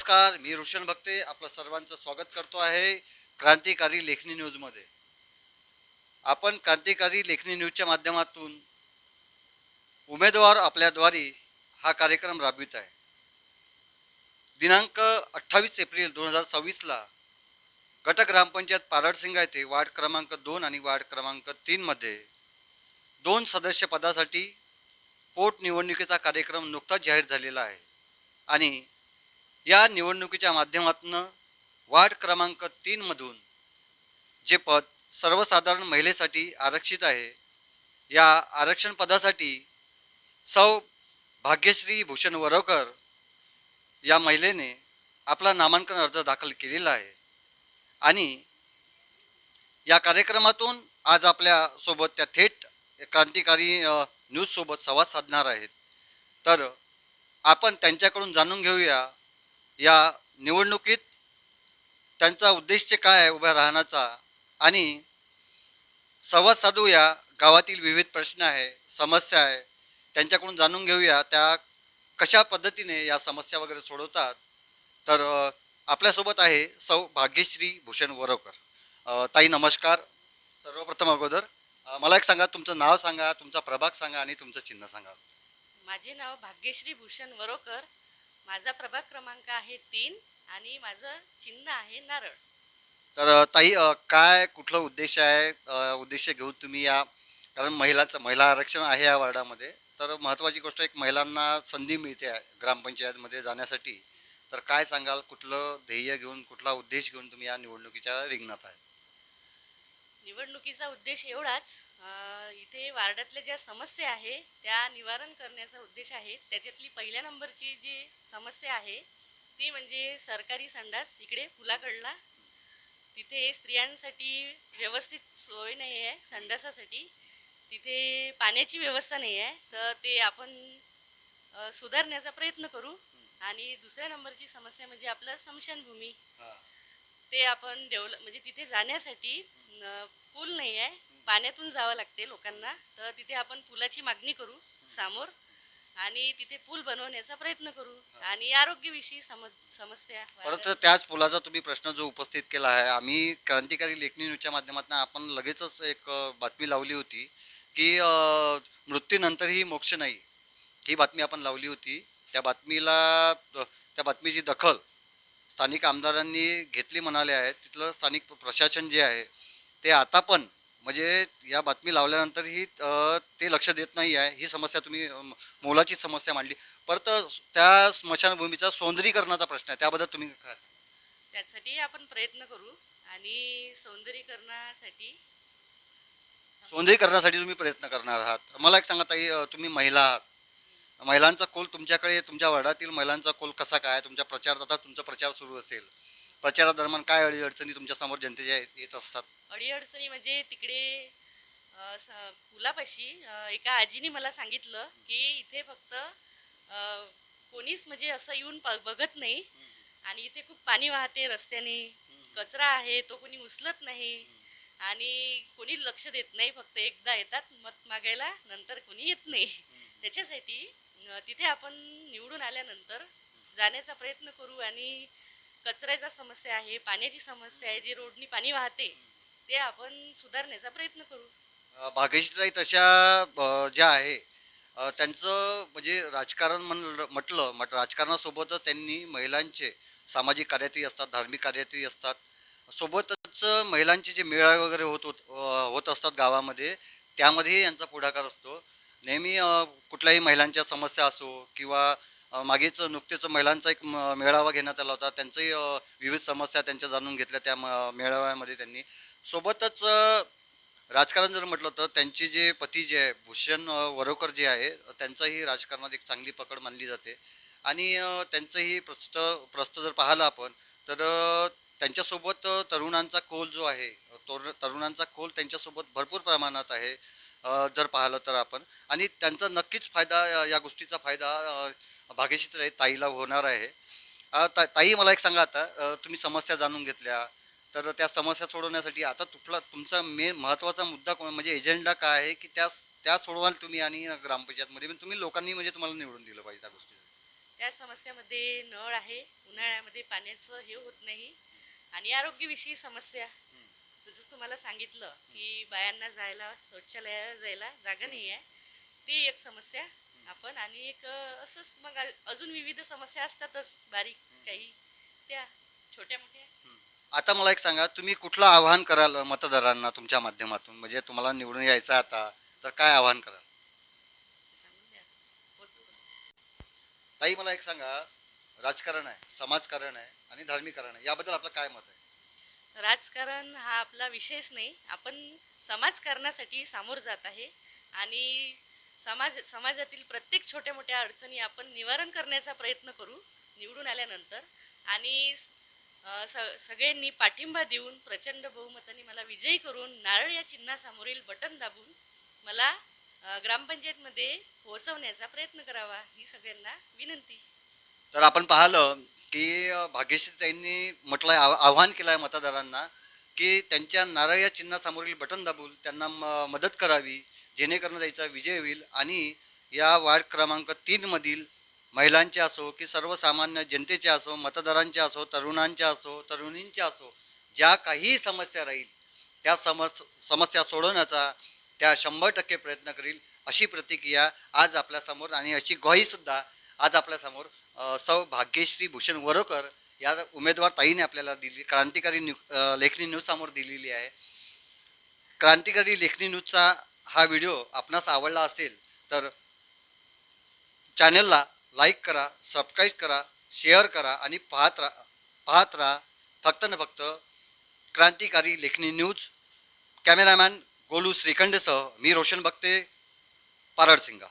नमस्कार, मी रोशन भक्ते आपलं सर्वांचं स्वागत करतो आहे क्रांतिकारी लेखनी न्यूजमध्ये. आपण क्रांतिकारी लेखनी न्यूजच्या माध्यमातून उमेदवार आपल्याद्वारे हा कार्यक्रम राबवित आहे. दिनांक 28 एप्रिल 2026ला गट ग्रामपंचायत पारडसिंगा येथे वार्ड क्रमांक 2 आणि वार्ड क्रमांक 3 मध्ये 2 सदस्य पदासाठी पोटनिवडणुकीचा कार्यक्रम नुकताच जाहीर झालेला आहे. आणि या निवडणुकीच्या माध्यमातून वार्ड क्रमांक 3 मधून जे पद सर्वसाधारण महिलेसाठी आरक्षित आहे, या आरक्षण पदासाठी सौ भाग्यश्री भूषण वरोकर या महिलेने आपला नामांकन अर्ज दाखल केलेला आहे. आणि या कार्यक्रमातून आज आपल्या सोबत त्या थेट क्रांतिकारी न्यूज सोबत संवाद साधणार आहेत. तर आपण त्यांच्याकडून जाणून घेऊया या निवडणुकीत त्यांचा उद्देश काय आहे उभा राहण्याचा, आणि संवाद साधूया. गावातील विविध प्रश्न आहे, समस्या आहे, त्यांच्याकडून जाणून घेऊया त्या कशा पद्धतीने या समस्या वगैरे सोडवतात. तर आपल्यासोबत आहे सौ भाग्यश्री भूषण वरोकर. ताई नमस्कार. सर्वप्रथम अगोदर मला एक सांगा, तुमचं नाव सांगा, तुमचा प्रभाग सांगा आणि तुमचं चिन्ह सांगा. माझे नाव भाग्यश्री भूषण वरोकर, माझा प्रभाग क्रमांक आहे 3 आणि माझं चिन्ह आहे नारळ. तर ताई काय कुठला उद्देश आहे, उद्देश घेऊन तुम्ही या, कारण महिला आरक्षण आहे या वार्डामध्ये, तर महत्त्वाची गोष्ट एक महिलांना संधी मिळते आहे ग्रामपंचायतमध्ये जाण्यासाठी. तर काय सांगाल, कुठलं ध्येय घेऊन, कुठला उद्देश घेऊन तुम्ही या निवडणुकीच्या रिंगणात आहे? निवडणुकीचा उद्देश एवढाच, इथे वार्डातल्या ज्या समस्या आहे त्या निवारण करण्याचा उद्देश आहे. त्याच्यातली पहिल्या नंबरची जी समस्या आहे ती म्हणजे सरकारी संडास इकडे पुलाकडला. तिथे स्त्रियांसाठी व्यवस्थित सोय नाही आहे संडासासाठी, तिथे पाण्याची व्यवस्था नाही आहे, तर ते आपण सुधारण्याचा प्रयत्न करू. आणि दुसऱ्या नंबरची समस्या म्हणजे आपलं स्मशानभूमी, ते आपण म्हणजे तिथे जाण्यासाठी पूल नाही आहे, पाण्यातून जावं लागते लोकांना, तर तिथे आपण पुलाची मागणी करू समोर आणि तिथे पूल बनवण्याचा प्रयत्न करू. आणि आरोग्यविषयी समस्या परत त्याच पुलाचा तुम्ही प्रश्न जो उपस्थित केला आहे, आम्ही क्रांतिकारी लेखनी न्यूजच्या माध्यमातून आपण लगेचच एक बातमी लावली होती की मृत्यूनंतरही मोक्ष नाही, ही बातमी आपण लावली होती. त्या बातमीची दखल स्थानिक आमदारांनी घेतली म्हणाले आहे. तिथलं स्थानिक प्रशासन जे आहे ते आता पण म्हणजे या बातमी लावल्यानंतरही ते लक्ष देत नाही आहे. ही समस्या तुम्ही मोलाची समस्या मांडली. परत त्या स्मशानभूमीचा सौंदर्यीकरणाचा प्रश्न आहे, त्याबद्दल तुम्ही काय? त्यासाठी आपण प्रयत्न करू आणि सौंदर्यीकरणासाठी तुम्ही प्रयत्न करणार आहात. मला एक सांगा ताई, तुम्ही महिला आहात, महिलांचा कोल तुमच्याकडे, तुमच्या वार्डातील महिलांचा कोल कसा काय? तुमच्या आता तुमचा प्रचार सुरू असेल, प्रचारादरम्यान काय अडीअडचणी तुमच्या समोर जनतेच्या येत असतात? अडीअडचणी म्हणजे तिकडे पुलापाशी एका आजीने मला सांगितलं की इथे फक्त कोणीच म्हणजे असं येऊन बघत नाही, आणि इथे खूप पाणी वाहते रस्त्याने, कचरा आहे तो कोणी उचलत नाही आणि कोणी लक्ष देत नाही. फक्त एकदा येतात मत मागायला, नंतर कोणी येत नाही. त्याच्यासाठी तिथे आपण निवडून आल्यानंतर जाण्याचा प्रयत्न करू. आणि कचऱ्याचा समस्या आहे, पाण्याची समस्या आहे, जे रोडनी पाणी वाहते ते आपण सुधारण्याचा प्रयत्न करू. भाग्यश्रीताई तशा ज्या आहे, त्यांचं म्हणजे राजकारण म्हटलं राजकारणासोबतच त्यांनी महिलांचे सामाजिक कार्यातही असतात, धार्मिक कार्यातही असतात, सोबतच महिलांचे जे मेळावे वगैरे होत असतात गावामध्ये, त्यामध्येही यांचा पुढाकार असतो. नेहमी कुठल्याही महिलांच्या समस्या असो किंवा मागेच नुकतेच महिलांचा एक मेळावा घेण्यात आला होता, त्यांचंही विविध समस्या त्यांच्या जाणून घेतल्या त्या मेळाव्यामध्ये त्यांनी. सोबतच राजकारण जर म्हटलं तर त्यांचे जे पती जे आहे भूषण वरोकर जे आहे, त्यांचंही राजकारणात एक चांगली पकड मानली जाते. आणि त्यांचंही प्रस्त जर पाहिलं आपण तर त्यांच्यासोबत तरुणांचा कोल जो आहे, तरुणांचा कोल त्यांच्यासोबत भरपूर प्रमाणात आहे जर पाहिलं तर आपण. आणि त्यांचा नक्कीच फायदा, या गोष्टीचा फायदा भाग्यश्री ताईला होणार आहे. ताई मला एक सांगा, आता तुम्ही समस्या जाणून घेतल्या, तर त्या समस्या सोडवण्यासाठी आता तुमचा महत्त्वाचा मुद्दा म्हणजे एजेंडा काय आहे की त्या सोडवाल तुम्ही, आणि ग्रामपंचायतमध्ये तुम्ही लोकांनी म्हणजे तुम्हाला निवडून दिलं पाहिजे त्या गोष्टी? त्या समस्यामध्ये नळ आहे, उन्हाळ्यामध्ये पाण्याचं हे होत नाही, आणि आरोग्यविषयी समस्या जसं तुम्हाला सांगितलं की बायांना जायला शौचालयाला जायला जागा नाही आहे, ती एक समस्या आपण, आणि एक असंच मग अजून विविध समस्या असतातच बारीक काही, त्या छोट्या मोठ्या. आता मला एक सांगा, तुम्ही कुठलं आवाहन कराल मतदारांना तुमच्या माध्यमातून, म्हणजे तुम्हाला निवडून यायचं आता तर काय आवाहन कराल? सांगून द्या. पोच करू. ताई मला एक सांगा, राजकारण आहे, समाजकारण आहे आणि धार्मिकरण आहे, याबद्दल आपलं काय मत आहे? राजकारण हा आपला विषयच नाही, आपण समाजकारणासाठी सामोर जात आहे, आणि समाजातील प्रत्येक छोट्या मोठ्या अडचणी आपण निवारण करण्याचा प्रयत्न करू निवडून आल्यानंतर. आणि सगळ्यांनी पाठिंबा देऊन प्रचंड बहुमताने मला विजयी करून नारळ या चिन्हासमोरील बटन दाबून मला ग्रामपंचायतमध्ये पोहोचवण्याचा प्रयत्न करावा, ही सगळ्यांना विनंती. तर आपण पाहिलं की भाग्यश्रीताईंनी म्हटलंय, आव्हान केलं आहे मतदारांना की त्यांच्या नारळ या चिन्हासमोरील बटन दाबून त्यांना मदत करावी, जेणेकरून त्यांचा विजय होईल आणि या वार्ड क्रमांक 3 मधील महिलांचे असो की सर्वसामान्य जनतेचे असो, मतदारांचे असो, तरुणांच्या असो, तरुणींच्या असो, ज्या काही समस्या राहील त्या समस्या सोडवण्याचा त्या 100% प्रयत्न करील, अशी प्रतिक्रिया आज आपल्यासमोर आणि अशी ग्वाहीसुद्धा आज आपल्यासमोर सौ भाग्यश्री भूषण वरोकर या उमेदवार ताईने आपल्याला दिली, क्रांतिकारी लेखनी न्यूज समोर दिलेली आहे. क्रांतिकारी लेखनी न्यूजचा हा व्हिडिओ आपणास आवडला असेल तर चॅनलला लाईक करा, सबस्क्राईब करा, शेअर करा आणि पाहत राहा फक्त न फक्त क्रांतिकारी लेखनी न्यूज. कॅमेरामॅन गोलू श्रीखंडेसह मी रोशन बघते, पारडसिंगा.